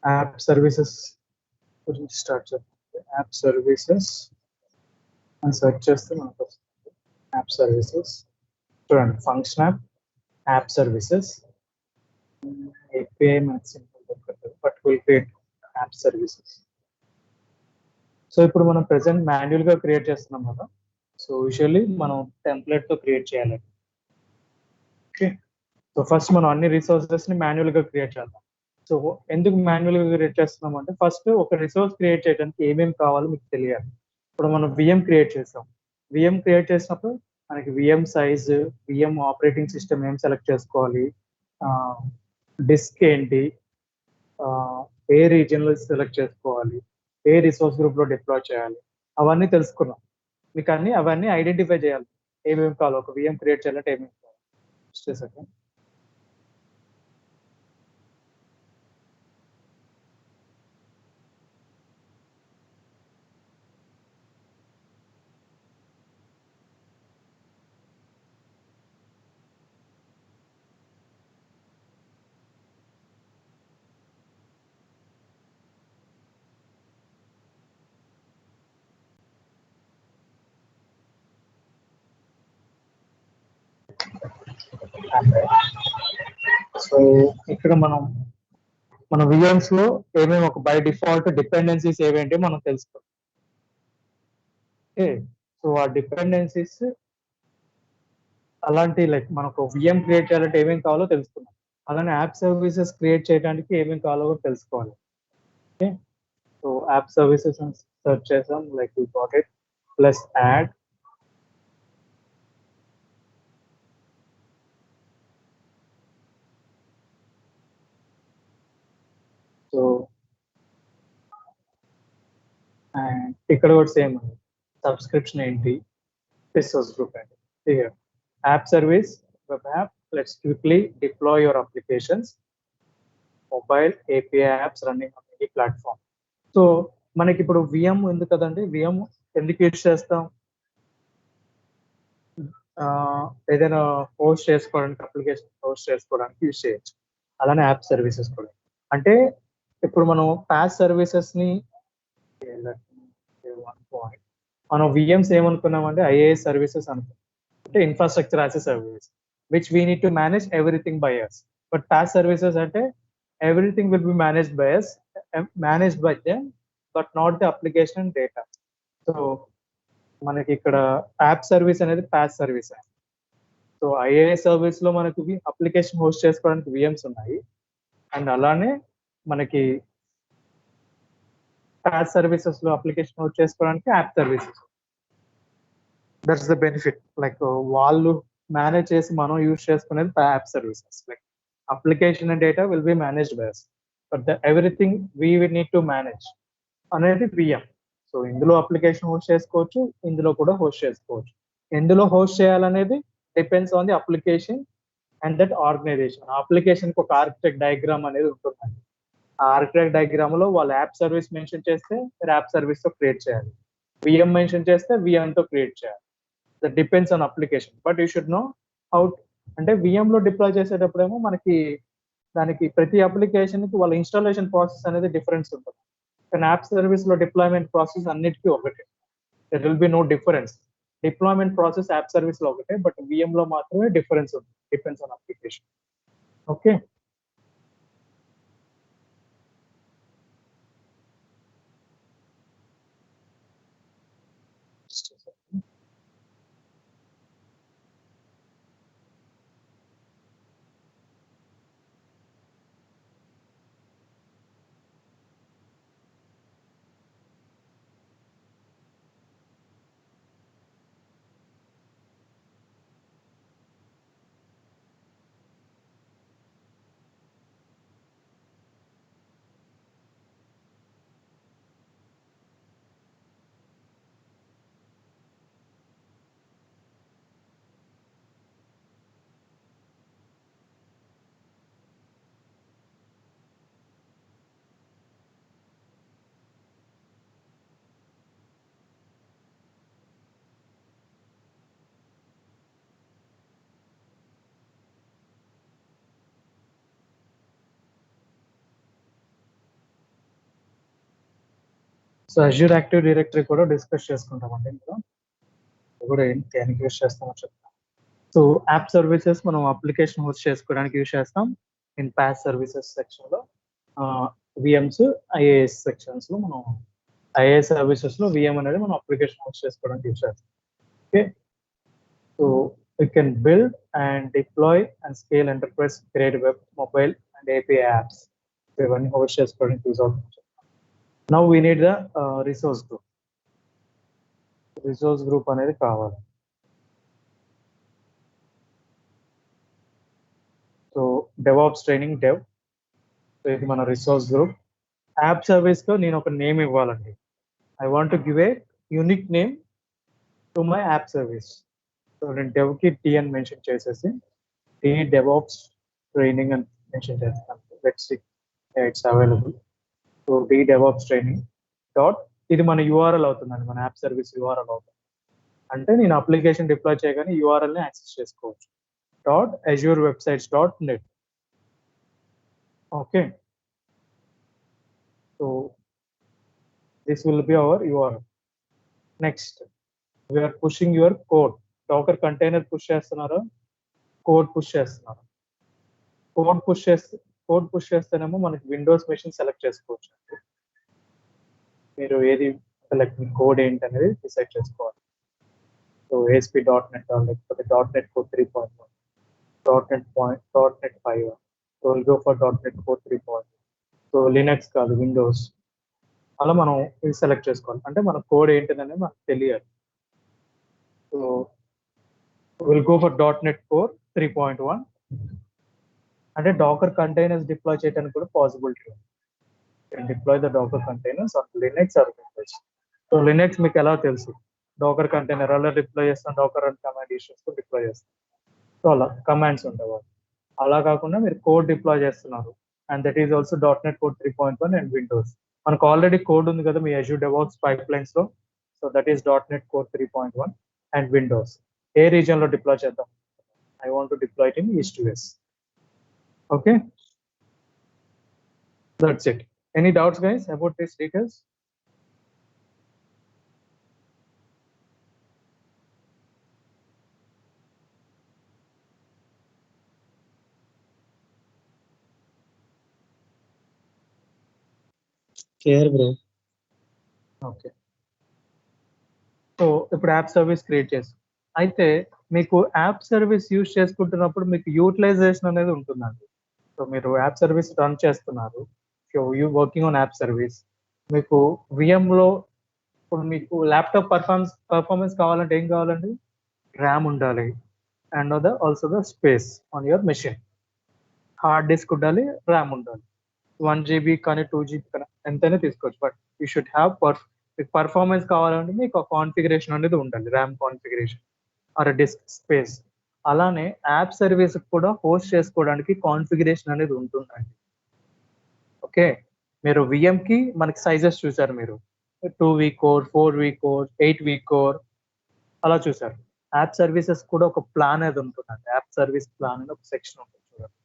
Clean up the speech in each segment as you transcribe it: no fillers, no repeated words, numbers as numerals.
App services గురించి start చేద్దాం. App services అని సెర్చ్ చేస్తే మనకు వస్తుంది యాప్ సర్వీసెస్. చూడండి, ఫంక్షన్ యాప్ సర్వీసెస్ ఏపీఐ మనకి సింపుల్ దొరుకుతుంది, but will create app services. So ఇప్పుడు మనం ప్రెసెంట్ మాన్యువల్ గా క్రియేట్ చేస్తున్నాం కదా. సో యూజువల్లీ మనం టెంప్లెట్ తో క్రియేట్ చేయాలి. ఓకే, సో ఫస్ట్ మనం అన్ని రిసోర్సెస్ ని మాన్యువల్ గా క్రియేట్ చేద్దాం. సో ఎందుకు మాన్యువల్ గా క్రియేట్ చేస్తున్నాం అంటే, ఫస్ట్ ఒక రిసోర్స్ క్రియేట్ చేయడానికి ఏమేమి కావాలో మీకు తెలియాలి. ఇప్పుడు మనం విఎం క్రియేట్ చేసాం. విఎం క్రియేట్ చేసినప్పుడు మనకి VM size, VM operating system ఏం సెలెక్ట్ చేసుకోవాలి, డిస్క్ ఏంటి, ఏ రీజియన్ లో సెలెక్ట్ చేసుకోవాలి, ఏ రిసోర్స్ గ్రూప్ లో డిప్లాయ్ చేయాలి, అవన్నీ తెలుసుకున్నాం. మీకు అవన్నీ ఐడెంటిఫై చేయాలి, ఏమేమి కావాలి. ఒక విఎం క్రియేట్ చేయాలంటే ఏమేమి కావాలి. సో ఇక్కడ మన విఎమ్స్ లో ఏమేమి ఒక బై డిఫాల్ట్ డిపెండెన్సీస్ ఏవేంటి మనం తెలుసుకోవాలి. ఓకే, సో ఆ డిపెండెన్సీస్ అలాంటి లైక్ మనకు విఎం క్రియేట్ చేయాలంటే ఏమేమి కావాలో తెలుసుకున్నాం. అలానే యాప్ సర్వీసెస్ క్రియేట్ చేయడానికి ఏమేమి కావాలో కూడా తెలుసుకోవాలి. Okay, so app services search చేసాం, like we got it, plus add. So and ఇక్కడ కూడా సేమ్ ఉంది, సబ్స్క్రిప్షన్ ఏంటి, రిసోర్స్ గ్రూప్ ఏంటి. Here, app service, web app, let's quickly deploy your applications, mobile API apps running on any platform. So మనకి ఇప్పుడు VM ఉంది కదండి, VM ఎందుకు యూజ్ చేస్తాం? ఏదైనా హోస్ట్ చేసుకోవడానికి, అప్లికేషన్ హోస్ట్ చేసుకోవడానికి యూజ్ చేయొచ్చు. అలానే యాప్ సర్వీసెస్ కూడా. అంటే ఇప్పుడు మనం ప్యాస్ సర్వీసెస్ ని మనం విఎంస్ ఏమనుకున్నామంటే ఐఏఎస్ సర్వీసెస్ అనుకున్నాం, అంటే infrastructure as a service which we need to manage everything by us. But PaaS services అంటే everything will be managed by us, managed by them, but not the application and data. So మనకి ఇక్కడ app service అనేది PaaS service. So IaaS service లో మనకి application host చేసుకోవడానికి VMs ఉన్నాయి, and అలానే మనకి ప్యాస్ సర్వీసెస్ లో అప్లికేషన్ హోస్ట్ చేసుకోవడానికి app services. That's the benefit. Like వాళ్ళు మేనేజ్ చేసి మనం యూజ్ చేసుకునేది app services. Like application and data will be managed by us, but the everything we will need to manage అనేది VM. So ఇందులో application host చేసుకోవచ్చు, ఇందులో కూడా host చేసుకోవచ్చు. ఎందులో హోస్ట్ చేయాలనేది depends on the application and that organisation. Application కి ఒక ఆర్కిటెక్ట్ డయాగ్రామ్ అనేది ఉంటుందండి. ఆ ఆర్కిటెక్ట్ డయాగ్రామ్ లో వాళ్ళు యాప్ సర్వీస్ మెన్షన్ చేస్తే యాప్ సర్వీస్ తో క్రియేట్ చేయాలి, విఎం మెన్షన్ చేస్తే విఎం తో క్రియేట్ చేయాలి. That depends on application, but you should know how. అంటే విఎం లో డిప్లాయ్ చేసేటప్పుడేమో మనకి దానికి ప్రతి అప్లికేషన్ కి వాళ్ళ ఇన్స్టాలేషన్ ప్రాసెస్ అనేది డిఫరెన్స్ ఉంటుంది. కానీ యాప్ సర్వీస్ లో డిప్లాయ్మెంట్ ప్రాసెస్ అన్నిటికీ ఒకటే, there will be no difference. Deployment process app service లో ఒకటే, బట్ విఎం లో మాత్రమే డిఫరెన్స్ ఉంటుంది, depends on application. Okay, so Azure active directory కూడా డిస్కస్ చేసుకుంటామండి ఇందులో కూడా దేనికి యూస్ చేస్తామో చెప్తాం. సో యాప్ సర్వీసెస్ మనం అప్లికేషన్ హోస్ట్ చేసుకోవడానికి యూస్ చేస్తాం. ఇన్ ప్యాస్ సర్వీసెస్ సెక్షన్ లో విఎమ్స్ ఐఏఎస్ సెక్షన్స్ లో మనం ఐఏఎస్ సర్వీసెస్ లో విఎం అనేది మనం అప్లికేషన్ హోస్ట్ చేసుకోవడానికి యూస్ చేస్తాం. Okay, so we can build and deploy and scale enterprise grade web, mobile and API apps. ఇవన్నీ హోస్ట్ చేసుకోవడానికి యూస్ అవుతుంది. Now we need the resource group. Resource group అనేది కావాలి. So DevOps training dev, so ఇది మన resource group. App service లో నేను ఒక నేమ్ ఇవ్వాలండి. I want to give a unique name to my app service. So నేను డెవ్ కి టీ అని మెన్షన్ చేసేసి టీ డెవాప్స్ ట్రైనింగ్ అని మెన్షన్ చేస్తాను. Let's see it's available. So T DevOps training dot, ఇది మన యూఆర్ఎల్ అవుతుందండి, మన యాప్ సర్వీస్ యూఆర్ఎల్ అవుతుంది. అంటే నేను అప్లికేషన్ డిప్లాయ్ చేయగానే యూఆర్ఎల్ ని యాక్సెస్ చేసుకోవచ్చు. Dot Azure websites dot net. Okay, so this will be our URL. Next we're pushing your code. Docker container push చేస్తున్నారు, కోడ్ పుష్ చేస్తున్నారు. కోడ్ పుష్ చేస్తేనేమో మనకి విండోస్ మెషిన్ సెలెక్ట్ చేసుకోవచ్చు. మీరు ఏది సెలెక్ట్, మీ కోడ్ ఏంటి అనేది డిసైడ్ చేసుకోవాలి. సో ఏఎస్పి డాట్ నెట్ లేకపోతే dot net code 3.1, dot net 5, so will go for dot net code 3.1. So Linux కాదు విండోస్, అలా మనం ఇది సెలెక్ట్ చేసుకోవాలి. అంటే మన కోడ్ ఏంటిదని మనకు తెలియాలి. So will go for dot net core 3.1. అంటే డాకర్ కంటైనర్స్ డిప్లాయ్ చేయడానికి కూడా పాసిబిలిటీ ఉంది. Deploy the docker containers on Linux or Windows. So Linux మీకు ఎలా తెలుసు, డాకర్ కంటైనర్ అలా డిప్లాయ్ చేస్తాం, డాకర్ అండ్ కమాండ్ ఇష్యూస్ తో డిప్లాయ్ చేస్తాం. సో అలా కమాండ్స్ ఉంటాయి. అలా కాకుండా మీరు కోడ్ డిప్లాయ్ చేస్తున్నారు, and that is also dot net code 3.1 and Windows. మనకు ఆల్రెడీ కోడ్ ఉంది కదా మీ అజ్యూర్ డెవాప్స్ పైప్లైన్స్ లో. So that is dot net code 3.1 and Windows. A reason లో డిప్లాయ్ చేద్దాం? I want to deploy it in east to west. Okay, that's it. Any doubts guys about this details? Clear bro. Okay, so ఇప్పుడు app service create చేస్తాం. అయితే మీకు app service use చేసుకుంటున్నప్పుడు మీకు utilisation అనేది ఉంటుందండి. సో మీరు యాప్ సర్వీస్ రన్ చేస్తున్నారు, you working on app service. మీకు VM లో ఇప్పుడు మీకు ల్యాప్టాప్ పర్ఫార్మెన్స్ కావాలంటే ఏం కావాలండి? ర్యామ్ ఉండాలి, and also the space on your machine. Hard disk ఉండాలి, ర్యామ్ ఉండాలి. 1 GB కానీ 2 GB కానీ ఎంతైనా తీసుకోవచ్చు. బట్ యూ షుడ్ హ్యావ్ మీకు పర్ఫార్మెన్స్ కావాలంటే మీకు కాన్ఫిగరేషన్ అనేది ఉండాలి, RAM configuration or disk space. అలానే యాప్ సర్వీస్ కూడా హోస్ట్ చేసుకోవడానికి కాన్ఫిగరేషన్ అనేది ఉంటుందండి. ఓకే, మీరు VM కి మనకి సైజెస్ చూసారు, మీరు 2V core, 4V core, 8V core అలా చూసారు. యాప్ సర్వీసెస్ కూడా ఒక ప్లాన్ అనేది ఉంటుందండి. యాప్ సర్వీస్ ప్లాన్ అని ఒక సెక్షన్ ఉంటుంది చూడండి.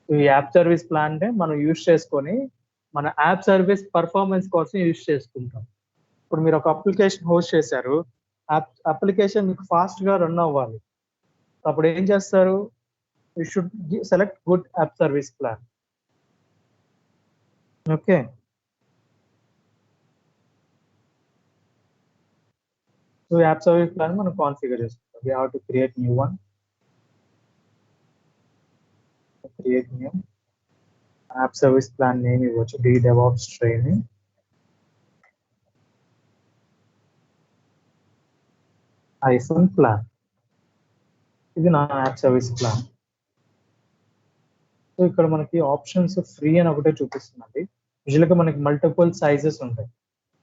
ఈ యాప్ సర్వీస్ ప్లాన్ నే మనం యూజ్ చేసుకొని మన యాప్ సర్వీస్ పర్ఫార్మెన్స్ కోసం యూజ్ చేసుకుంటాం. ఇప్పుడు మీరు ఒక అప్లికేషన్ హోస్ట్ చేశారు, అప్లికేషన్ మీకు ఫాస్ట్ గా రన్ అవ్వాలి. అప్పుడు ఏం చేస్తారు? You should select good app service plan. Okay, so app service plan మనం కాన్ఫిగర్ చేసుకుంటాం. We have to create new one. Create new app service plan name ఇవ్వచ్చు, D DevOps training hyphen plan. ఇది నా app service plan. So ఇక్కడ మనకి options free అని ఒకటే చూపిస్తుందండి. యూజువల్గా మనకి మల్టిపుల్ సైజెస్ ఉంటాయి.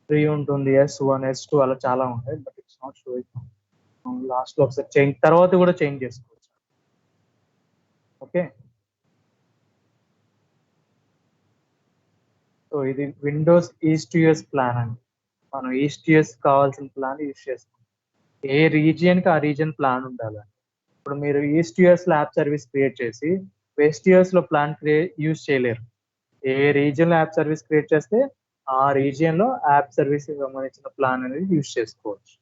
ఫ్రీ ఉంటుంది, S1, S2 అలా చాలా ఉంటాయి. But it's not showing. Last లో ఒకసారి చేంజ్, తర్వాత కూడా చేంజ్ చేసుకోవచ్చు. ఓకే, సో ఇది విండోస్ EastUS ప్లాన్ అండి. మనం EastUS కావాల్సిన ప్లాన్ యూజ్ చేసుకుంటాం. ఏ రీజియన్ కి ఆ రీజియన్ ప్లాన్ ఉండాలి. ఇప్పుడు మీరు EastUS లో యాప్ సర్వీస్ క్రియేట్ చేసి WestUS లో ప్లాన్ యూజ్ చేయలేరు. ఏ రీజియన్ లో యాప్ సర్వీస్ క్రియేట్ చేస్తే ఆ రీజియన్ లో యాప్ సర్వీస్ సంబంధించిన ప్లాన్ అనేది యూజ్ చేసుకోవచ్చు.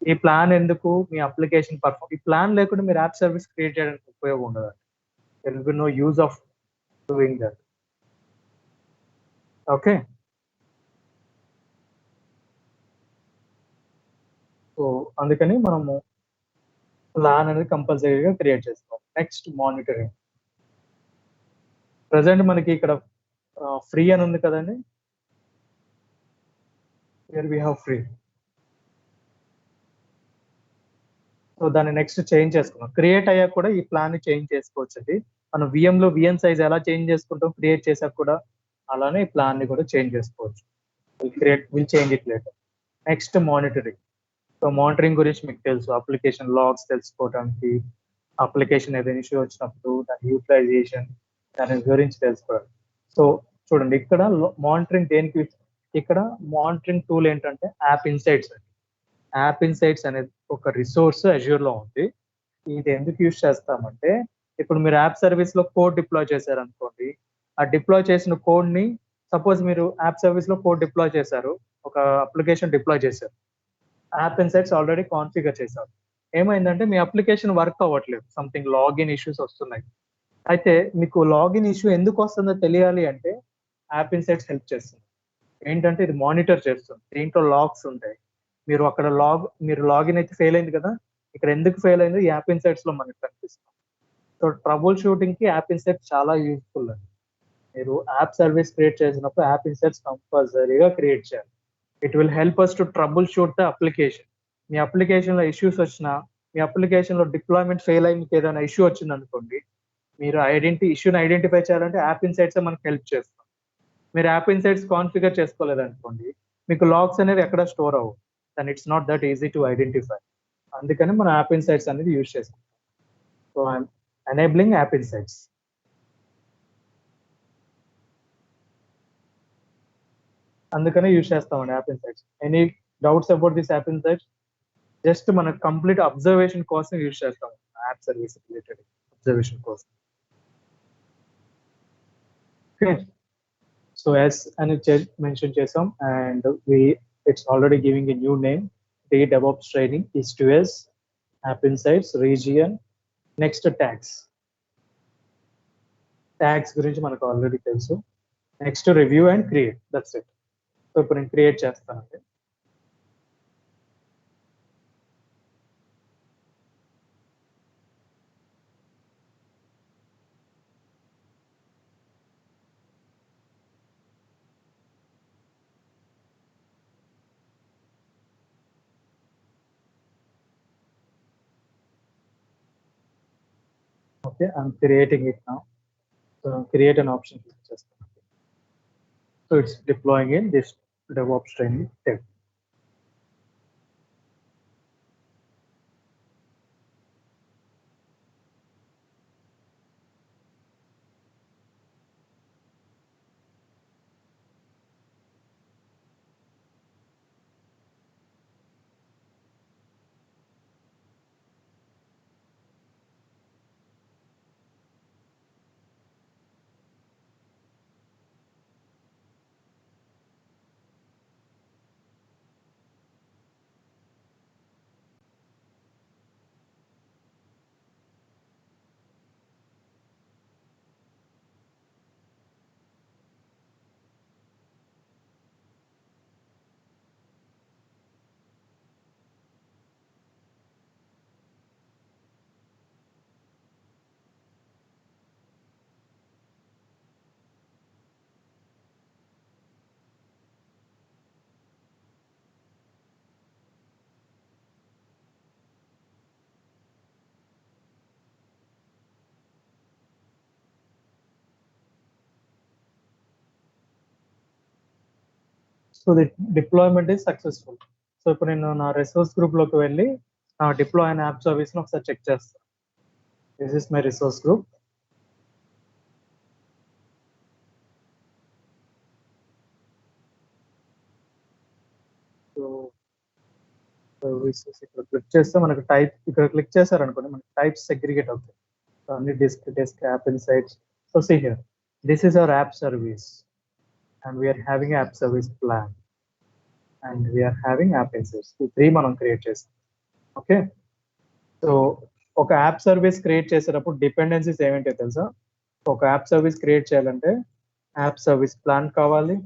ఈ ప్లాన్ ఎందుకు? మీ అప్లికేషన్ ఈ ప్లాన్ లేకుండా మీరు యాప్ సర్వీస్ క్రియేట్ చేయడానికి ఉపయోగం ఉండదు. There will be no use of doing that. Okay. So అందుకని మనము ప్లాన్ అనేది కంపల్సరీగా క్రియేట్ చేసుకోవాలి. Next monitoring. ప్రెజెంట్ మనకి ఇక్కడ ఫ్రీ అని ఉంది కదండి. Here we have free. So దాన్ని నెక్స్ట్ చేంజ్ చేసుకున్నాం. క్రియేట్ అయ్యాక కూడా ఈ ప్లాన్ ని చేంజ్ చేసుకోవచ్చు అండి. మనం లో విఎం సైజ్ ఎలా చేంజ్ చేసుకుంటాం క్రియేట్ చేసాక కూడా అలానే ఈ ప్లాన్ ని కూడా చేంజ్ చేసుకోవచ్చు. Will change it later. Next monitoring. So monitoring గురించి మీకు తెలుసు. అప్లికేషన్ లాగ్స్ తెలుసుకోవడానికి, అప్లికేషన్ ఏదైనా ఇష్యూ వచ్చినప్పుడు దాని యూటిలైజేషన్ దాని గురించి తెలుసుకోవాలి. సో చూడండి ఇక్కడ మానిటరింగ్ దేనికి, ఇక్కడ మానిటరింగ్ టూల్ ఏంటంటే యాప్ ఇన్సైట్స్. యాప్ ఇన్సైట్స్ అనేది ఒక రిసోర్స్ అజ్యూర్ లో ఉంది. ఇది ఎందుకు యూజ్ చేస్తామంటే ఇప్పుడు మీరు యాప్ సర్వీస్ లో కోడ్ డిప్లాయ్ చేశారనుకోండి, ఆ డిప్లాయ్ చేసిన కోడ్ ని సపోజ్ మీరు యాప్ సర్వీస్ లో కోడ్ డిప్లాయ్ చేశారు, ఒక అప్లికేషన్ డిప్లాయ్ చేశారు, యాప్ ఇన్సైట్స్ ఆల్రెడీ కాన్ఫిగర్ చేశారు. ఏమైందంటే మీ అప్లికేషన్ వర్క్ అవ్వట్లేదు, సంథింగ్ లాగిన్ ఇష్యూస్ వస్తున్నాయి. అయితే మీకు లాగిన్ ఇష్యూ ఎందుకు వస్తుందో తెలియాలి అంటే యాప్ ఇన్సైట్స్ హెల్ప్ చేస్తుంది. ఏంటంటే ఇది మానిటర్ చేస్తుంది. దీంట్లో లాగ్స్ ఉంటాయి. మీరు లాగిన్ అయితే ఫెయిల్ అయింది కదా, ఇక్కడ ఎందుకు ఫెయిల్ అయింది యాప్ ఇన్సైట్స్ లో మనకి కనిపిస్తుంది. సో ట్రబుల్ షూటింగ్ కి యాప్ ఇన్సైట్స్ చాలా యూస్ఫుల్ అండి. మీరు యాప్ సర్వీస్ క్రియేట్ చేసినప్పుడు యాప్ ఇన్సైట్స్ కంపల్సరీగా క్రియేట్ చేయాలి. It will help us to troubleshoot the application. మీ అప్లికేషన్ లో ఇష్యూస్ వచ్చినా, మీ అప్లికేషన్ లో డిప్లాయ్మెంట్ ఫెయిల్ అయ్యి మీకు ఏదైనా ఇష్యూ వచ్చింది అనుకోండి, మీరు ఇష్యూని ఐడెంటిఫై చేయాలంటే యాప్ ఇన్సైట్స్ మనకి హెల్ప్ చేస్తాం. మీరు యాప్ ఇన్సైట్స్ కాన్ఫిగర్ చేసుకోలేదనుకోండి, మీకు లాగ్స్ అనేవి ఎక్కడ స్టోర్ అవ్వవు. And it's not that easy to identify. అందుకని మనం యాప్ ఇన్సైట్స్ అనేది యూజ్ చేసుకుంటాం. So I'm enabling app insights. అందుకనే యూజ్ చేస్తామండి app insights. Any doubts about this app insights? Just మన కంప్లీట్ అబ్జర్వేషన్ కోసం యూజ్ చేస్తాం, యాప్ సర్వీస్ రిలేటెడ్ అబ్జర్వేషన్ కోసం. ఓకే. సో యాజ్ అని మెన్షన్ చేసాం and it's already giving a new name. The DevOps training is to us, App Insights, region, next tags. Tags గురించి మనకు already తెలుసు. Next review and create, that's it. So ఇప్పుడు నేను create చేస్తానండి. Okay, I'm creating it now. So create on option click చేస్తాను. So it's deploying in this DevOps training tab. So the deployment is successful. So ఇప్పుడు నేను నా resource group లోకి వెళ్ళి నా డిప్లాయ్ అయిన యాప్ సర్వీస్ ని ఒకసారి చెక్ చేస్తాను. This is my resource group. So services ఇక్కడ క్లిక్ చేస్తే మనకు టైప్, ఇక్కడ క్లిక్ చేశారనుకోండి మనకి టైప్స్ సెగ్రిగేట్ అవుతాయి. అన్ని desk app insights. So see here, this is our app service. and we are having app service plan, and we are having app insights. ఈ three మనం క్రియేట్ చేస్తాం. ఓకే, సో ఒక app service create చేసేటప్పుడు dependencies ఏమిటో తెలుసా? ఒక app service create చేయాలంటే app service plan కావాలి,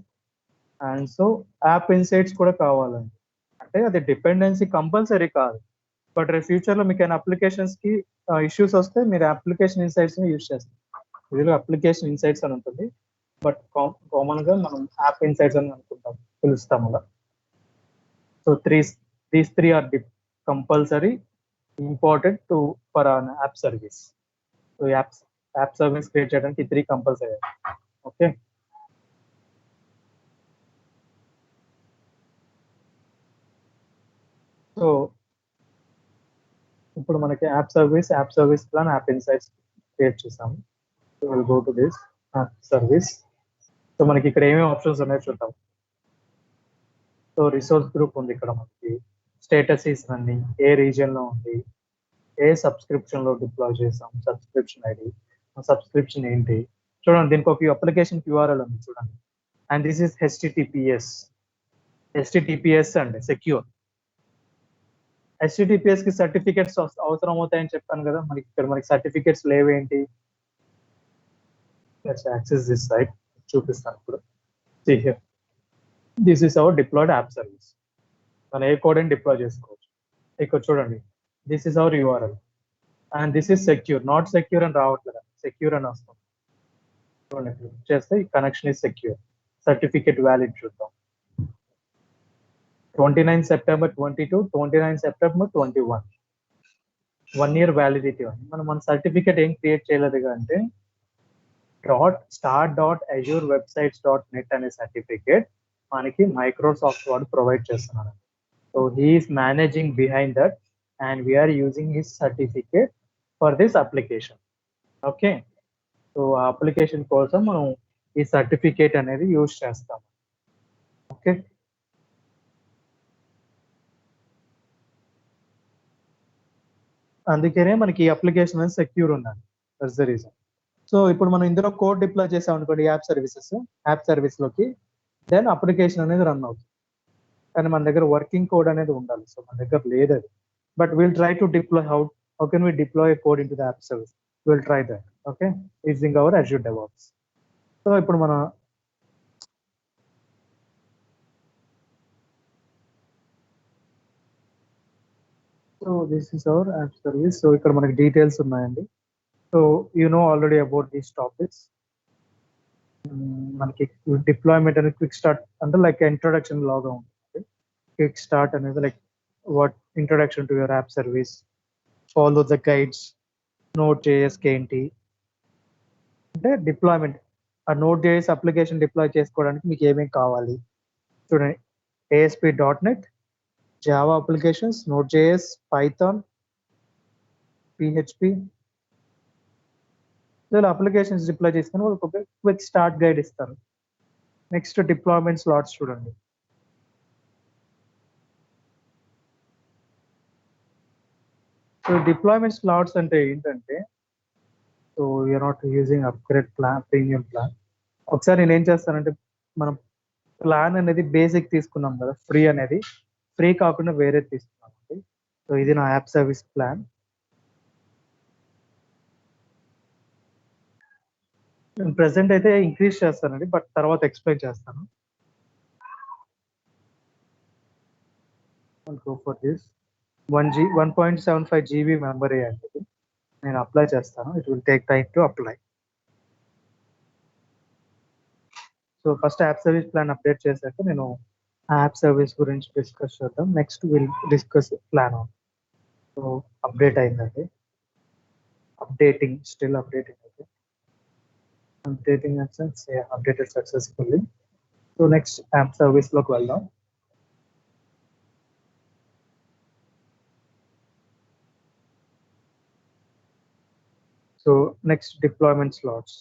అండ్ సో యాప్ ఇన్సైట్స్ కూడా కావాలండి. అంటే అది డిపెండెన్సీ కంపల్సరీ కాదు, బట్ రేపు ఫ్యూచర్లో మీకు ఏమైనా అప్లికేషన్స్కి ఇష్యూస్ వస్తే మీరు అప్లికేషన్ ఇన్సైట్స్ని యూజ్ చేస్తారు. ఇందులో అప్లికేషన్ ఇన్సైట్స్ అని ఉంటుంది, బట్ కామన్గా మనం యాప్ ఇన్సైట్స్ అని అనుకుంటాం, పిలుస్తాం అలా. So these three are compulsory important to for an app service. So app service create చేయడానికి 3 కంపల్సరీ. ఓకే, సో ఇప్పుడు మనకి app service plan, app insights create చేసాము. So will go to this app service. So మనకి ఇక్కడ ఏమేమి options ఉన్నాయో చూద్దాం. So resource group ఉంది ఇక్కడ, మనకి స్టేటస్ ఈస్ రన్నింగ్, ఏ రీజియన్ లో ఉంది, ఏ సబ్స్క్రిప్షన్ లో డిప్లాయ్ చేసాం, సబ్స్క్రిప్షన్ ఐడి, సబ్స్క్రిప్షన్ ఏంటి చూడండి. దీనికి ఒక అప్లికేషన్ URL ఉంది చూడండి, అండ్ దిస్ ఇస్ హెచ్టిటిపిఎస్ అండి, సెక్యూర్. హెచ్టిటిపిఎస్ కి సర్టిఫికేట్స్ అవసరం అవుతాయని చెప్పాను కదా, మనకి ఇక్కడ మనకి సర్టిఫికేట్స్ లేవేంటి? యాక్సెస్ దిస్ సైట్ చూపిస్తాను ఇప్పుడు. This is our deployed app service. మనం ఏ కోడ్ అని డిప్లాయ్ చేసుకోవచ్చు. ఇక్కడ చూడండి, this is our URL, and this is secure. Not secure అని రావట్లేదు, సెక్యూర్ అని వస్తుంది. చూడండి, క్లిక్ చేస్తే connection is secure. Certificate valid చూద్దాం. 29 September 22, 29 September 21, 1 year వ్యాలిడిటీ ఉంది. మన సర్టిఫికేట్ ఏం క్రియేట్ చేయలేదు అంటే start.azurewebsites.net అనే సర్టిఫికేట్ మనకి మైక్రోసాఫ్ట్ వాడు ప్రొవైడ్ చేస్తున్నాడు. So he's managing behind that, and we're using his certificate for this application. Okay, so ఆ అప్లికేషన్ కోసం మనం ఈ సర్టిఫికేట్ అనేది యూజ్ చేస్తాం. ఓకే, అందుకనే మనకి ఈ అప్లికేషన్ అనేది సెక్యూర్ ఉండాలి. That's the reason. సో ఇప్పుడు మనం ఇందులో కోడ్ డిప్లాయ్ చేసాం అనుకోండి యాప్ సర్వీస్ లోకి, దెన్ అప్లికేషన్ అనేది రన్ అవుతుంది. కానీ మన దగ్గర వర్కింగ్ కోడ్ అనేది ఉండాలి. సో మన దగ్గర లేదు అది, but will try to deploy. How can we deploy code in to the app service? Will try that. Okay, using our Azure DevOps. So ఇప్పుడు మన so this is our app service. So ఇక్కడ మనకి details ఉన్నాయండి. So you know already about these topics. మనకి deployment అనేది quick start అంటే like introduction లాగా ఉంటుంది. క్విక్ స్టార్ట్ అనేది like what introduction to your app service, follow the guides, Node.js ఏంటి అంటే డిప్లాయ్మెంట్. ఆ Node.js అప్లికేషన్ డిప్లాయ్ చేసుకోవడానికి మీకు ఏమేమి కావాలి చూడండి. ASP.NET, Java applications, Node.js, Python, PHP. ఇలా అప్లికేషన్స్ డిప్లాయ్ చేసుకుని వాళ్ళకి ఒక క్విక్ స్టార్ట్ గైడ్ ఇస్తారు. నెక్స్ట్ డిప్లాయ్మెంట్ స్లాట్స్ చూడండి. సో డిప్లాయ్మెంట్ స్లాట్స్ అంటే ఏంటంటే, so you're not using upgrade plan, premium plan. ఒకసారి నేను ఏం చేస్తానంటే, మనం ప్లాన్ అనేది బేసిక్ తీసుకున్నాం కదా, ఫ్రీ కాకుండా వేరే తీసుకున్నాం అండి. సో ఇది నా యాప్ సర్వీస్ ప్లాన్. నేను ప్రెసెంట్ అయితే ఇంక్రీజ్ చేస్తానండి, బట్ తర్వాత ఎక్స్ప్లెయిన్ చేస్తాను. Go for this 1.75 GB memory అండి. నేను అప్లై చేస్తాను. It will take time to apply. So first app service plan update చేశాక నేను యాప్ సర్వీస్ గురించి డిస్కస్ చేద్దాం. Next will discuss plan on. So update అయిందండి, స్టిల్ అప్డేటింగ్ అయితే updated successfully. So next app service లోకి వెళ్దాం. So next deployment slots.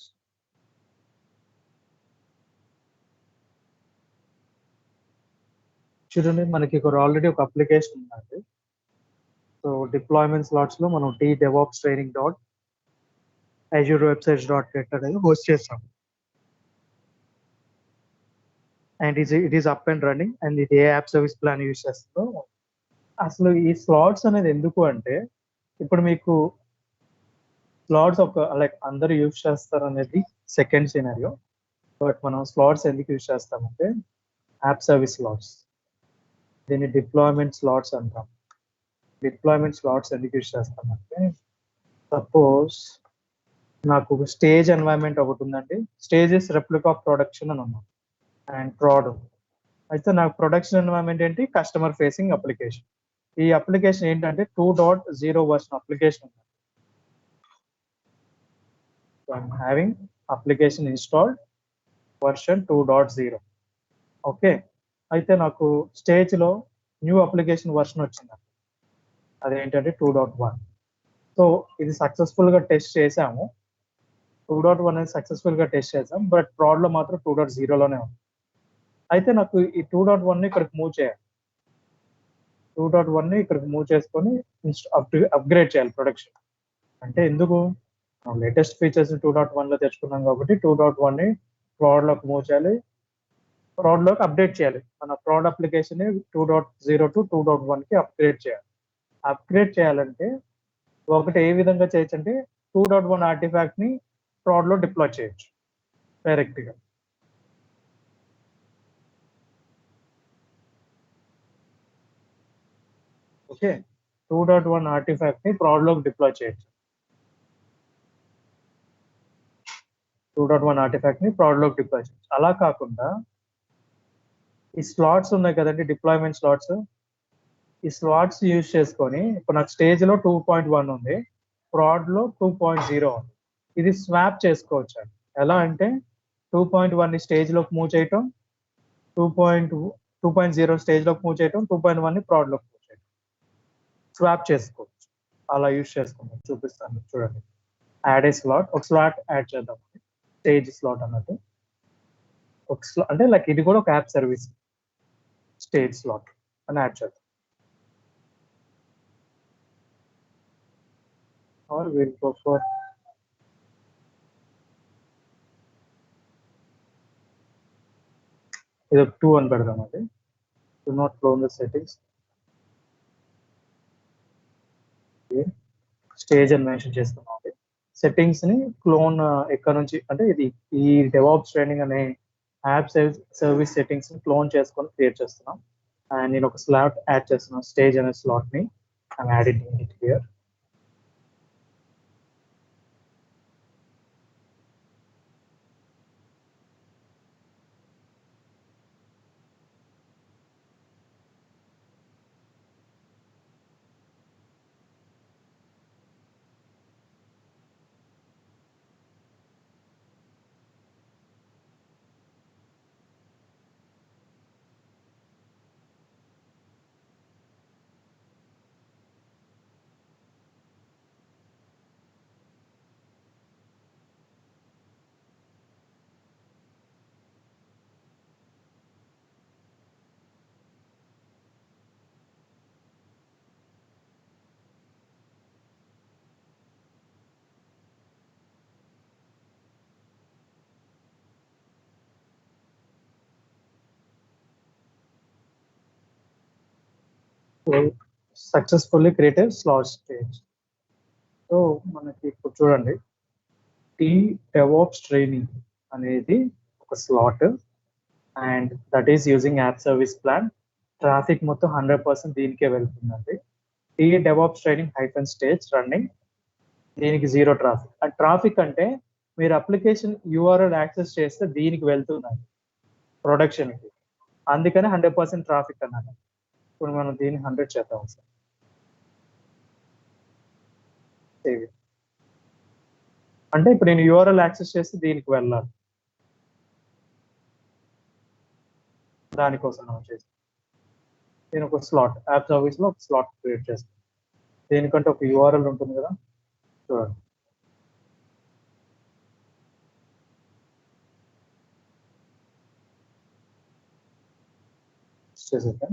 చూడండి, మనకి ఇక్కడ ఆల్రెడీ ఒక అప్లికేషన్ ఉందండి. సో డిప్లాయ్మెంట్ స్లాట్స్ లో మనం DevOps training.azurewebsites.net అనేది హోస్ట్ చేస్తాం. And it is up and running and ఇది ఏ యాప్ సర్వీస్ ప్లాన్ యూస్ చేస్తుందో. అసలు ఈ స్లాట్స్ అనేది ఎందుకు అంటే, ఇప్పుడు మీకు స్లాట్స్ ఒక లైక్ అందరూ యూస్ చేస్తారు అనేది సెకండ్ సినారియో. బట్ మనం స్లాట్స్ ఎందుకు యూస్ చేస్తామంటే యాప్ సర్వీస్ స్లాట్స్, దీన్ని డిప్లాయ్మెంట్ స్లాట్స్ అంటాం. డిప్లాయ్మెంట్ స్లాట్స్ ఎందుకు యూస్ చేస్తామంటే, సపోజ్ నాకు ఒక స్టేజ్ ఎన్వైరన్మెంట్ ఒకటి ఉందండి. స్టేజెస్ రెప్లికా ఆఫ్ ప్రొడక్షన్ అని ఉన్నాం అండ్ ప్రాడ్. అయితే నాకు ప్రొడక్షన్ ఎన్వైరన్మెంట్ ఏంటి, కస్టమర్ ఫేసింగ్ అప్లికేషన్. ఈ అప్లికేషన్ ఏంటంటే 2.0 వర్షన్ అప్లికేషన్ ఉంది. So I'm having application installed version 2.0. Okay, అయితే నాకు స్టేజ్ లో న్యూ అప్లికేషన్ వర్షన్ వచ్చింది, అదేంటంటే 2.1. సో ఇది సక్సెస్ఫుల్ గా టెస్ట్ చేసాము. 2.1 అనేది సక్సెస్ఫుల్ గా టెస్ట్ చేసాం, బట్ ప్రాడ్ లో మాత్రం 2.0లోనే ఉంది. అయితే నాకు ఈ 2.1 ని ఇక్కడికి మూవ్ చేయాలి. 2.1 ని ఇక్కడికి మూవ్ చేసుకొని అప్గ్రేడ్ చేయాలి ప్రొడక్షన్. అంటే ఎందుకు, లేటెస్ట్ ఫీచర్స్ 2.1 లో తెచ్చుకున్నాం కాబట్టి 2.1 ని ప్రాడ్ లోకి మూవ్ చేయాలి, ప్రాడ్ లోకి అప్డేట్ చేయాలి. మన ప్రాడ్ అప్లికేషన్ ని 2.0 టు 2.1 కి అప్గ్రేడ్ చేయాలి. అప్గ్రేడ్ చేయాలంటే ఒకటి ఏ విధంగా చేయొచ్చు అంటే 2.1 ఆర్టిఫాక్ట్ ని ప్రాడ్ లో డిప్లాయ్ చేయొచ్చు డైరెక్ట్ గా. ఓకే, 2.1 ఆర్టిఫాక్ట్ ని ప్రాడ్ లోకి డిప్లాయ్ చేయొచ్చు. 2.1 ఆర్టిఫాక్ట్ ని ప్రాడ్ లోకి డిప్లాయ్ చేయొచ్చు. అలా కాకుండా ఈ స్లాట్స్ ఉన్నాయి కదండి, డిప్లాయ్మెంట్ స్లాట్స్, ఈ స్లాట్స్ యూజ్ చేసుకొని ఇప్పుడు నాకు స్టేజ్ లో 2.1 ఉంది, ప్రాడ్ లో 2.0 ఉంది. ఇది స్వాప్ చేసుకోవచ్చు అండి. ఎలా అంటే 2.1 ని స్టేజ్ లోకి మూవ్ చేయటం, 2.0 స్టేజ్ లోకి మూవ్ చేయటం, 2.1 ని ప్రాడ్ లోకి మూవ్ చేయటం, స్వాప్ చేసుకోవచ్చు. అలా యూజ్ చేసుకుంటాం, చూపిస్తాను చూడండి. యాడ్ ఏ స్లాట్, ఒక స్లాట్ యాడ్ చేద్దాం, స్టేజ్ స్లాట్ అన్నట్టు. ఒక స్లాట్ అంటే లైక్ ఇది కూడా ఒక యాప్ సర్వీస్, స్టేజ్ స్లాట్ అని యాడ్ చేద్దాం. Or we'll go for ఇది 2 అని పెడదాం. అది do not clone the settings, stage అని మెన్షన్ చేస్తున్నాం. అది సెట్టింగ్స్ ని క్లోన్ ఎక్కడ నుంచి అంటే ఇది ఈ డెవాప్స్ ట్రైనింగ్ అనే యాప్ సర్వీస్ సెట్టింగ్స్ ని క్లోన్ చేసుకొని క్రియేట్ చేస్తున్నాం. అండ్ నేను ఒక స్లాట్ యాడ్ చేస్తున్నాను, స్టేజ్ అనే స్లాట్ ని I'm adding it here. Successfully created slot stage. So మనకి ఇప్పుడు చూడండి, టీ డెవాప్స్ ట్రైనింగ్ అనేది ఒక స్లాట్ and that is using app service plan. Traffic మొత్తం 100% దీనికే వెళ్తుందండి. T DevOps training hyphen stage running, దీనికి 0 ట్రాఫిక్. ఆ ట్రాఫిక్ అంటే మీరు అప్లికేషన్ యూఆర్ఎల్ యాక్సెస్ చేస్తే దీనికి వెళ్తుందండి ప్రొడక్షన్కి, అందుకని 100% ట్రాఫిక్ అన్నాను. ఇప్పుడు మనం దీన్ని 100 చేద్దాం సార్. అంటే ఇప్పుడు నేను యూఆర్ఎల్ యాక్సెస్ చేస్తే దీనికి వెళ్ళాలి, దానికోసం మనం చేస్తాం. నేను ఒక స్లాట్ యాప్ సర్వీస్ లో ఒక స్లాట్ క్రియేట్ చేస్తాను. దేనికంటే ఒక యూఆర్ఎల్ ఉంటుంది కదా, చూడండి. చేసేద్దాం.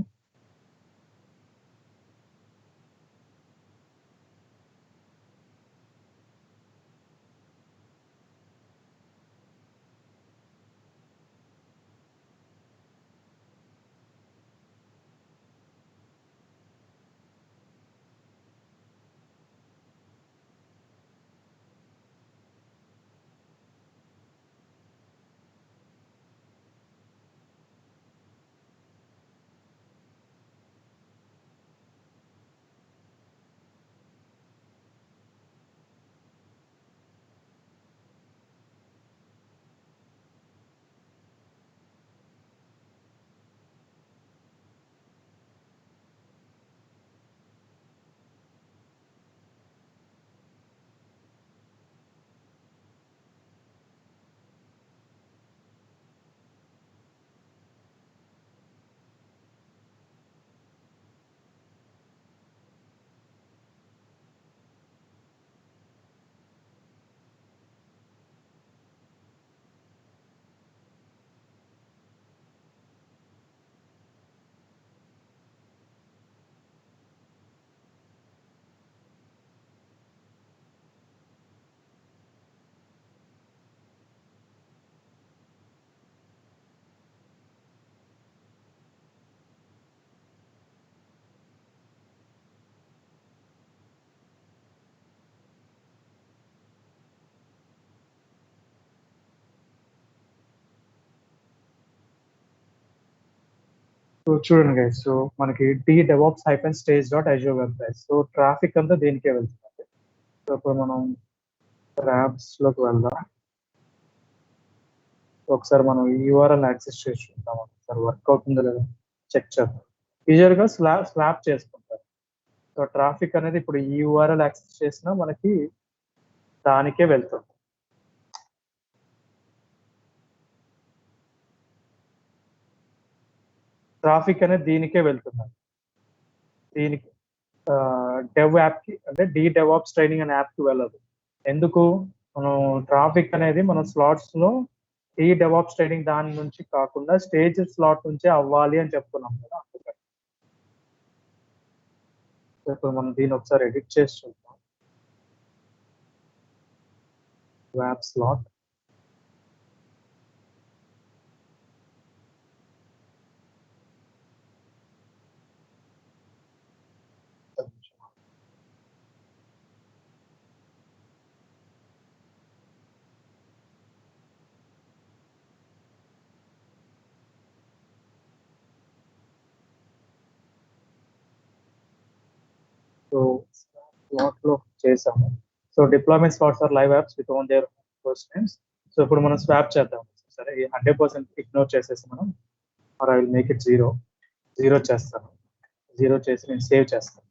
సో చూడండి గైస్, సో మనకి DevOps-stage.azure web base. So traffic అంతా దీనికే వెళ్తుంది. సో ఇప్పుడు మనం ర్యాప్స్ లోకి వెళ్దాం. ఒకసారి మనం URL యాక్సెస్ చేసి చూద్దాం, ఒకసారి వర్క్ అవుతుందో లేదో చెక్ చేద్దాం. యూజువల్గా స్వాప్ చేసుకుంటారు. సో ట్రాఫిక్ అనేది ఇప్పుడు ఈ URL యాక్సెస్ చేసినా మనకి దానికే వెళ్తుంది. ట్రాఫిక్ అనేది దీనికే వెళ్తుంది. దీనికి డెవ్ యాప్కి అంటే DevOps ట్రైనింగ్ అనే యాప్కి వెళ్ళదు. ఎందుకు? మనం ట్రాఫిక్ అనేది మన స్లాట్స్లో DevOps ట్రైనింగ్ దాని నుంచి కాకుండా స్టేజ్ స్లాట్ నుంచే అవ్వాలి అని చెప్తున్నాం కదా. ఇప్పుడు మనం దీన్ని ఒకసారి ఎడిట్ చేసి చూద్దాం. యాప్ స్లాట్ సో స్లాట్ లో చేసాము. So deployment slots are live apps with own their first names. So ఇప్పుడు మనం స్వాప్ చేద్దాం. సరే, 100% ఇగ్నోర్ చేసేసి మనం or I will make it 0 చేస్తాను. 0 చేసి నేను సేవ్ చేస్తాను.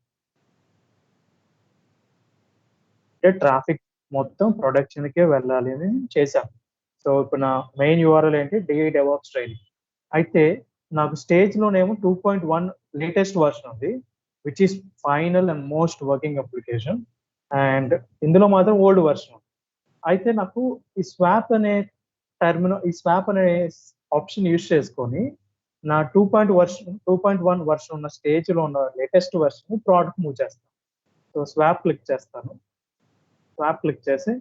అంటే ట్రాఫిక్ మొత్తం ప్రొడక్షన్కే వెళ్ళాలి అని చేశాను. సో ఇప్పుడు నా మెయిన్ URL ఏంటి? DevOps training. అయితే నాకు స్టేజ్లోనేమో 2.1 లేటెస్ట్ వర్షన్ ఉంది, which is final and most working application. And ఇందులో మాత్రం ఓల్డ్ వర్షన్. అయితే నాకు ఈ స్వాప్ అనే ఆప్షన్ యూజ్ చేసుకొని నా 2.1 వర్షన్ ఉన్న స్టేజ్లో ఉన్న లేటెస్ట్ వర్షన్ ప్రోడక్ట్ మూవ్ చేస్తాను. సో స్వాప్ క్లిక్ చేస్తాను. స్వాప్ క్లిక్ చేసి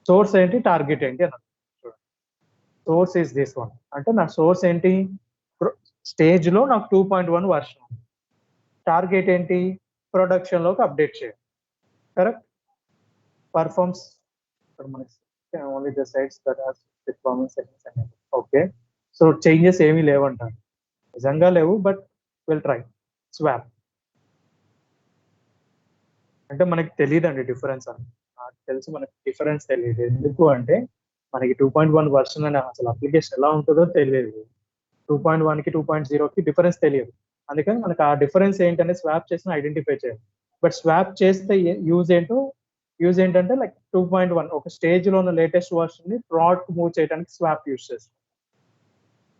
సోర్స్ ఏంటి, టార్గెట్ ఏంటి అని చూడండి. Source is this one. అంటే నా సోర్స్ ఏంటి? స్టేజ్లో నాకు 2.1 వర్షన్. టార్గెట్ ఏంటి? ప్రొడక్షన్లోకి అప్డేట్ చేయాలి. Correct. Performs only the sites that has performance settings అనేది. ఓకే, సో చేంజెస్ ఏమీ లేవంటారు. నిజంగా లేవు, బట్ విల్ ట్రై. స్వాప్ అంటే మనకి తెలియదండి డిఫరెన్స్ అని. నాకు తెలిసి మనకి డిఫరెన్స్ తెలియదు. ఎందుకు అంటే మనకి 2.1 వర్షన్ అని అసలు అప్లికేషన్ ఎలా ఉంటుందో తెలియదు. 2.1కి 2.0కి డిఫరెన్స్ తెలియదు. అందుకని మనకి ఆ డిఫరెన్స్ ఏంటనే స్వాప్ చేసి ఐడెంటిఫై చేయాలి. బట్ స్వాప్ చేస్తే యూజ్ ఏంటంటే లైక్ 2.1 ఒక స్టేజ్ లో ఉన్న లేటెస్ట్ వర్షన్ ని ప్రోడక్ట్ మూవ్ చేయడానికి స్వాప్ యూజ్ చేస్తాం.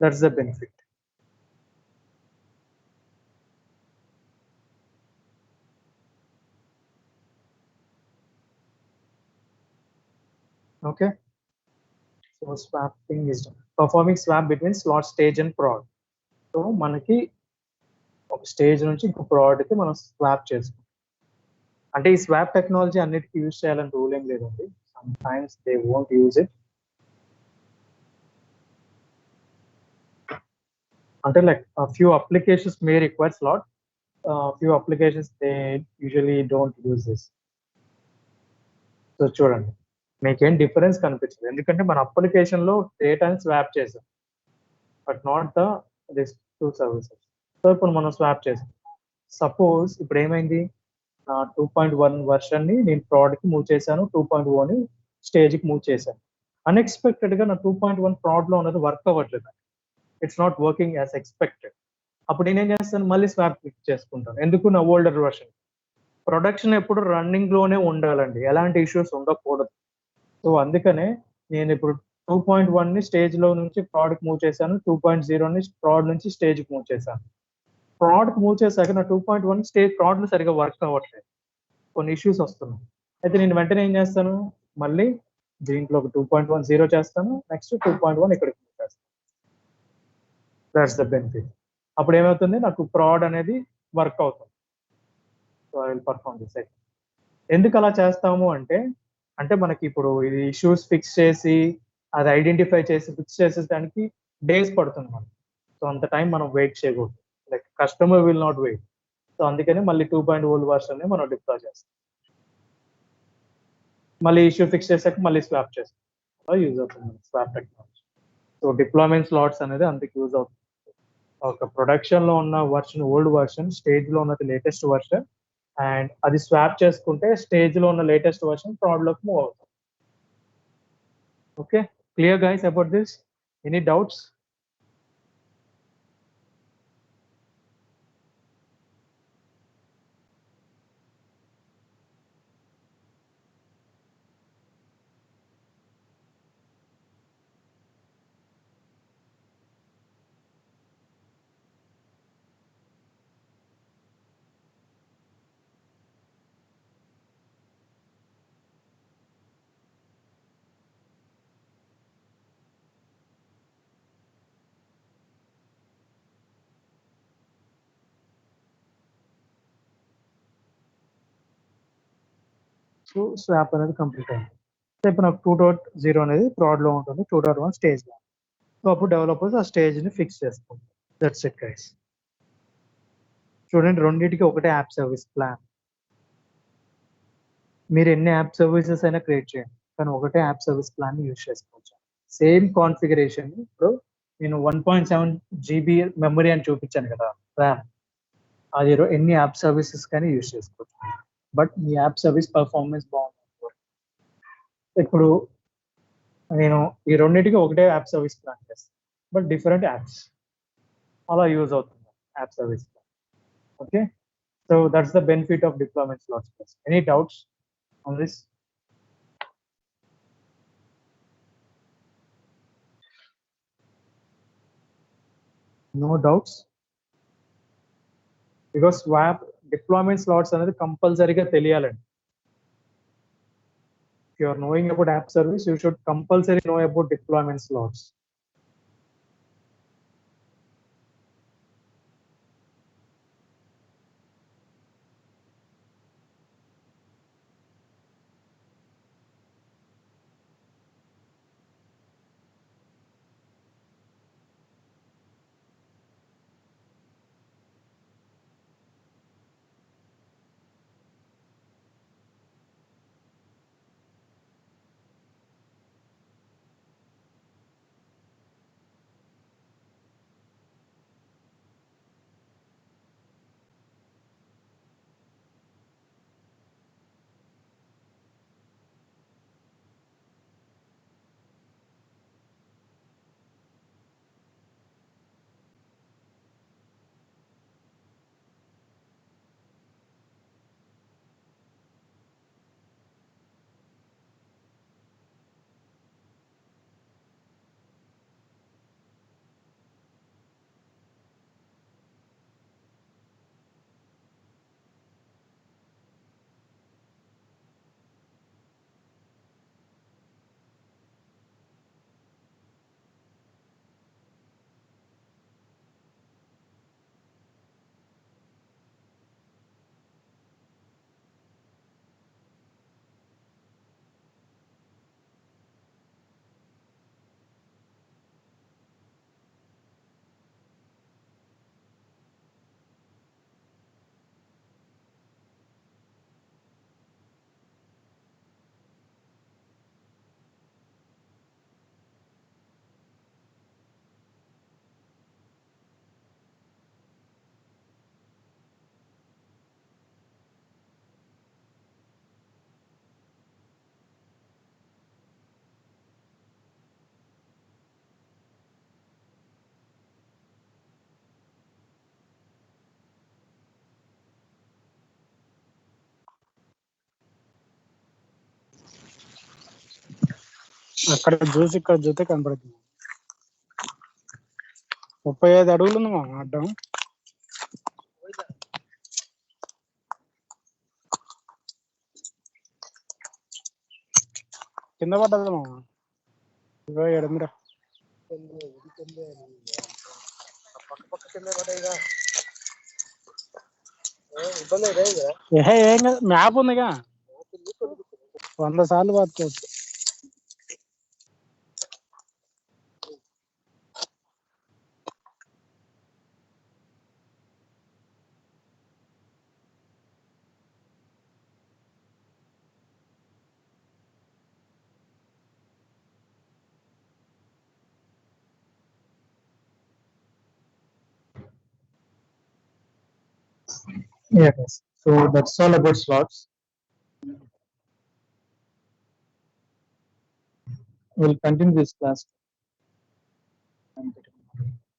That's the benefit. Okay, so swapping is performing swap between slot stage and product. So మనకి ఒక స్టేజ్ నుంచి ఇంకో ప్రోడక్ట్ కి మనం స్వాప్ చేసుకుంటాం. అంటే ఈ స్వాప్ టెక్నాలజీ అన్నిటికీ యూజ్ చేయాలని రూల్ ఏం లేదండి. Sometimes they won't use it. అంటే like few applications may require slot, few applications they usually don't use this. So చూడండి, మీకేం డిఫరెన్స్ కనిపించదు, ఎందుకంటే మన అప్లికేషన్ లో డేటాని స్వాప్ చేసాం, but not this two services. So ఇప్పుడు మనం స్వాప్ చేసాం. సపోజ్ ఇప్పుడు ఏమైంది, నా 2.1 వర్షన్ ని నేను ప్రోడక్ట్ మూవ్ చేశాను, 2.0 ని స్టేజ్ కి మూవ్ చేశాను. అన్ఎక్స్పెక్టెడ్ గా నా 2.1 ప్రోడ్ లో ఉన్నది వర్క్ అవ్వట్లేదు. It's not working as expected. అప్పుడు నేనేం చేస్తాను, మళ్ళీ స్వాప్ క్లిక్ చేసుకుంటాను. ఎందుకు? నా ఓల్డర్ వర్షన్. ప్రొడక్షన్ ఎప్పుడు రన్నింగ్ లోనే ఉండాలండి, ఎలాంటి ఇష్యూస్ ఉండకూడదు. సో అందుకనే నేను ఇప్పుడు 2.1 ని స్టేజ్ లో నుంచి ప్రోడక్ట్ మూవ్ చేశాను, 2.0 ని ప్రోడ్ నుంచి స్టేజ్ కి మూవ్ చేశాను. ప్రోడక్ట్ మూవ్ చేశాక నా 2.1 స్టేజ్ ప్రోడక్ట్ సరిగా వర్క్ అవ్వట్లేదు, కొన్ని ఇష్యూస్ వస్తున్నాయి. అయితే నేను వెంటనే ఏం చేస్తాను, మళ్ళీ దీంట్లో ఒక 2.1 0 చేస్తాను, నెక్స్ట్ 2.1 ఇక్కడికి మూవ్ చేస్తాను. That's the benefit. అప్పుడు ఏమవుతుంది, నాకు ప్రోడ్ అనేది వర్క్ అవుతుంది. So I will perform this. ఎందుకు అలా చేస్తాము అంటే మనకి ఇప్పుడు ఇది ఇష్యూస్ ఫిక్స్ చేసి అది ఐడెంటిఫై చేసి ఫిక్స్ చేసేదానికి డేస్ పడుతుంది మనకి. సో అంత టైం మనం వెయిట్ చేయకూడదు, like customer will not wait. So అందుకని మళ్ళీ 2.0 వర్షన్ ని మనం డిప్లాయ్ చేస్తాం. మళ్ళీ ఇష్యూ ఫిక్స్ చేసాక మళ్ళీ స్వాప్ చేస్తాం. అలా యూజ్ అవుతుంది swap technology. So deployment slots అనేది అందుకు యూజ్ అవుతుంది. ఒక ప్రొడక్షన్ లో ఉన్న వర్షన్ ఓల్డ్ వర్షన్, స్టేజ్ లో ఉన్నది లేటెస్ట్ వర్షన్, అండ్ అది స్వాప్ చేసుకుంటే స్టేజ్ లో ఉన్న లేటెస్ట్ వర్షన్ ప్రాడ్ లోకి మూవ్ అవుతుంది. Okay, clear guys about this? Any doubts? So swap అనేది కంప్లీట్ అయింది. సో ఇప్పుడు నాకు 2.0 అనేది ప్రాడ్ లో ఉంటుంది, 2.1 స్టేజ్ లో. సో అప్పుడు డెవలపర్స్ ఆ స్టేజ్ ని ఫిక్స్ చేసుకుంటారు. That's it guys. చూడండి, రెండింటికి ఒకటే యాప్ సర్వీస్ ప్లాన్. మీరు ఎన్ని యాప్ సర్వీసెస్ అయినా క్రియేట్ చేయండి, కానీ ఒకటే యాప్ సర్వీస్ ప్లాన్ యూజ్ చేసుకోవచ్చు. Same configuration. ఇప్పుడు నేను 1.7 GB మెమరీ అని చూపించాను కదా, ర్యామ్. అది ఎన్ని యాప్ సర్వీసెస్ కానీ యూజ్ చేసుకోవచ్చు. బట్ మీ యాప్ సర్వీస్ పర్ఫార్మెన్స్ బాగుంది. ఇప్పుడు నేను ఈ రెండింటికి ఒకటే యాప్ సర్వీస్ ప్లాన్ చేస్తాను, బట్ డిఫరెంట్ యాప్స్ అలా యూజ్ అవుతుంది app service plan. Okay, so that's the benefit of deployment slots. Any doubts on this? No doubts? Because swap deployment slots అనేది కంపల్సరీగా తెలియాలండి. If you are knowing about app service, you should compulsory know about deployment slots. అక్కడ చూసి ఇక్కడ చూస్తే కనపడుతుంది. 35 అడుగులు ఉంది మా అడ్డం. కింద పడ్డది మా ఇగో ఎడమిరా. ఏం కాదు, మ్యాప్ ఉందిగా, 100 సార్లు బతుకోవచ్చు. Yeah, guys. So that's all about slots. We'll continue this class.